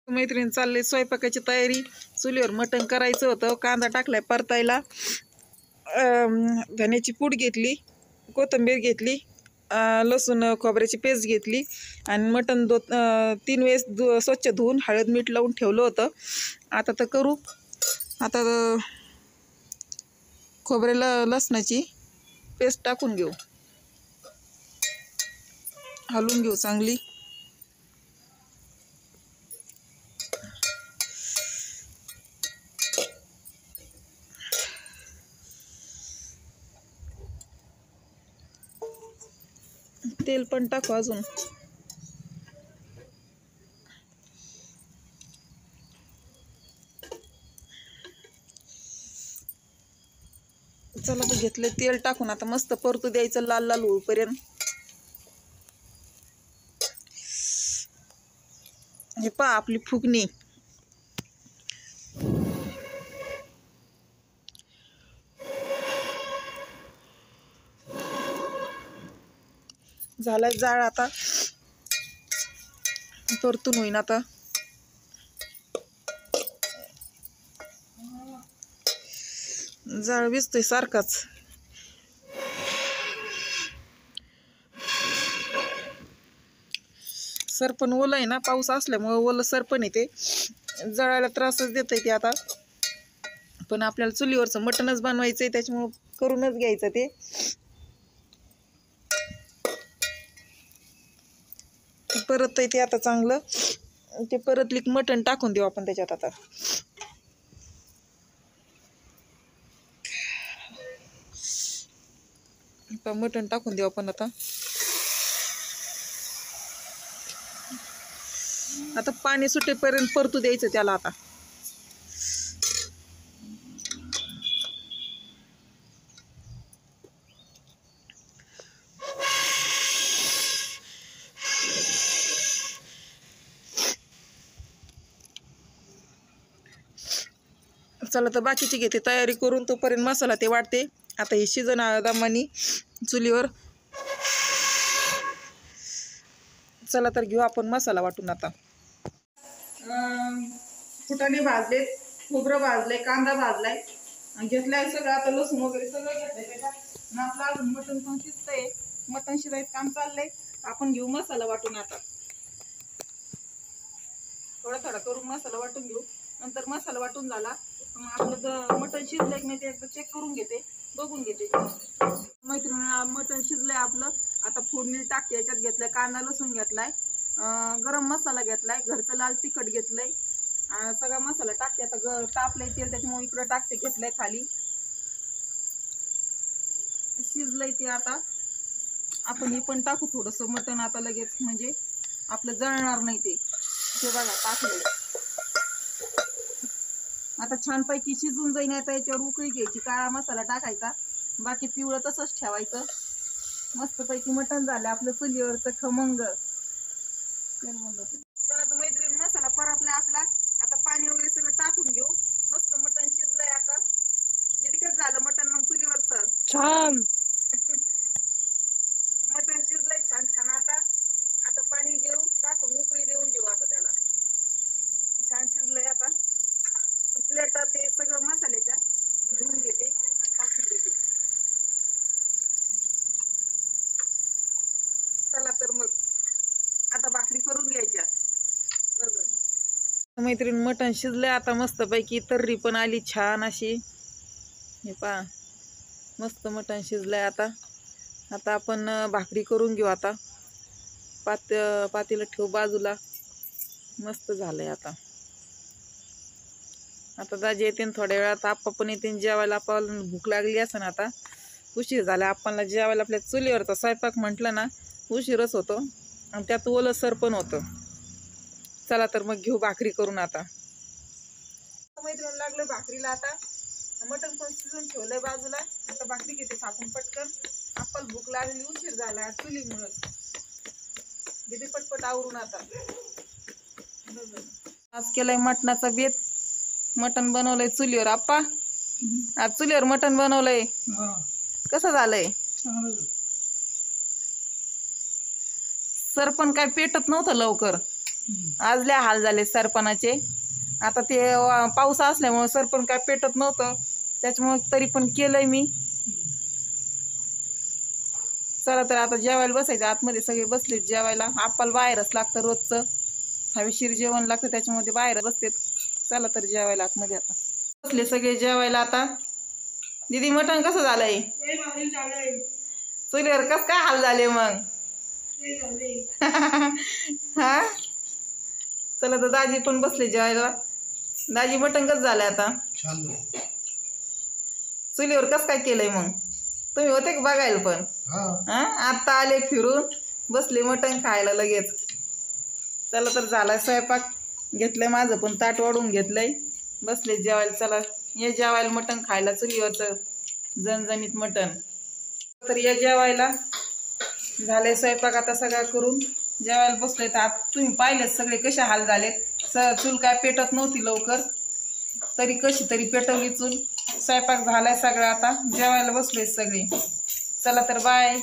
मैत्रीण चालले स्वयंपाकाची तयारी. चुलीवर मटण करायचं होतं. कांदा टाकलाय परतायला. धण्याची पूड घेतली, कोथिंबीर घेतली, लसूण खोबऱ्याची पेस्ट घेतली आणि मटण 3 वेळेस स्वच्छ धुवून हळद मीठ लावून ठेवलं होतं. आता तर करू. आता खोबऱ्याला लसणाची पेस्ट टाकून घेऊ, हलवून घेऊ चांगली. तेल पण टाकू अजून. चला तर घेतले तेल टाकून. आता मस्त परतू द्यायचं लाल लाल होईपर्यंत. हे पहा आपली फुगणी. झालाय जाळ. आता परतून होईन. आता जाळ विजतोय सारखाच. सरपण ओलं आहे ना, पाऊस असल्यामुळे ओलं सरपण येते, जळायला त्रासच देतंय ते. आता पण आपल्याला चुलीवरचं मटणच बनवायचंय, त्याच्यामुळं करूनच घ्यायचं ते. परत ते आता चांगलं ते परतली मटण टाकून देऊ आपण त्याच्यात. आता मटण टाकून देऊ आपण. आता पाणी सुटेपर्यंत परतू द्यायचं त्याला. आता चला तर बाकीची घेते तयारी करून, तोपर्यंत मसाला ते वाटते. आता हे शिजन दमानी चुलीवर. चला तर घेऊ आपण मसाला वाटून. आता फुटाणे भाजले, खोबरं भाजलंय, कांदा भाजलाय, घेतलाय सगळं. आता लसूण वगैरे सगळं घेतलंय त्याच्यात. आपलं अजून मटण पण शिजतंय. मटण शिजायचं काम चाललंय. आपण घेऊ मसाला वाटून. आता थोडा थोडा करून मसाला वाटून घेऊ. नंतर मसाला वाटून झाला मग आपलं मटण शिजलंय की नाही ते एकदा चेक करून घेते, बघून घेते. मैत्रिणी मटण शिजलंय आपलं. आता फोडणी टाकते. याच्यात घेतलंय कांदा लसूण घेतलाय, गरम मसाला घेतलाय, घरचं लाल तिखट घेतलंय, सगळा मसाला टाकते. आता तापलंय तेल, त्याच्यामुळे इकडं टाकते. घेतलंय खाली, शिजलंय ते. आता आपण हे पण टाकू थोडंसं मटण आता लगेच, म्हणजे आपलं जळणार नाही ते. हे बघा टाकलंय. आता छानपैकी शिजून जाईन. आता याच्यावर उकळी घ्यायची, काळा मसाला टाकायचा, बाकी पिवळं तसंच ठेवायचं. मस्तपैकी मटण झालं आपलं चुलीवरचं खमंग. तर मैत्रीण मसाला परतला आपला. आता पाणी वगैरे सगळं टाकून घेऊ. मस्त मटण शिजलंय. आता कितीकच झालं मटण मग चुलीवरचं छान. मटण शिजलंय छान छान. आता पाणी घेऊ टाकून उकळी देऊन घेऊ. आता त्याला छान शिजलंय. आता प्लेट ते सगळं मसाल्याच्या धुवून घेते आणि टाकून देते. चला तर मग आता भाकरी करून घ्यायच्या. मैत्रीण मटण शिजलंय आता मस्तपैकी. तर्री पण आली छान अशी. हे पहा मस्त मटण शिजलंय. आता आपण भाकरी करून घेऊ. आता पातेलं ठेवू बाजूला. मस्त झालंय. आता दाजी येते थोड्या वेळात. आप्पा पण येते जेवायला. आपल्याला भूक लागली असं ना, आता उशीर झाला आपल्याला जेवायला. आपल्या चुलीवरचा स्वयंपाक म्हटलं ना उशीरच होतो, आणि त्यात ओलं सर पण होतं. चला तर मग घेऊ भाकरी करून. आता मैत्रीण लागलं भाकरीला. आता मटण पण शिजून ठेवलंय बाजूला. आता भाकरी घेते थापून पटकन. आपल्याला भूक लागली, उशीर झाला चुलीमुळं. घेते पटपट आवरून. आता आज केलाय मटणाचा बेत. मटण बनवलंय चुलीवर. आप्पा आज चुलीवर मटण बनवलंय. कसं झालंय? सर पण काय पेटत नव्हतं लवकर. आज लय हाल झाले सरपणाचे. आता ते पाऊस असल्यामुळे सरपण काय पेटत नव्हतं, त्याच्यामुळे तरी पण केलंय मी. चला तर आता जेवायला बसायचं. आतमध्ये सगळे बसलेत जेवायला. आपल्याला बाहेरच लागतं रोजचं, हवेशीर जेवण लागतं, त्याच्यामध्ये बाहेर बसतेत. चला तर जेवायला आतमध्ये. आता बसले सगळे जेवायला. आता दीदी मटण कसं झालंय? चुलीवर कस काय हाल झाले मग? हा चला तर दाजी पण बसले जेवायला. दाजी मटण कसं झालंय आता? चुलीवर कस काय केलंय मग? तुम्ही होते का बघायला पण? हा आता आले फिरून, बसले मटण खायला लगेच. चला तर झालाय स्वयंपाक. घेतलंय माझं पण ताट वाढून घेतलंय, बसले जेवायला. चला ये जेवायला मटण खायला, चुलीवरचं झणझणीत मटण. तर या जेवायला. झालंय स्वयंपाक आता सगळा करून, जेवायला बसलोय. तर आता तुम्ही पाहिलेच सगळे कसे हाल झालेत. चूल काय पेटत नव्हती लवकर, तरी कशी तरी पेटवली चूल. स्वयंपाक झालाय सगळा. आता जेवायला बसलोय सगळे. चला तर बाय.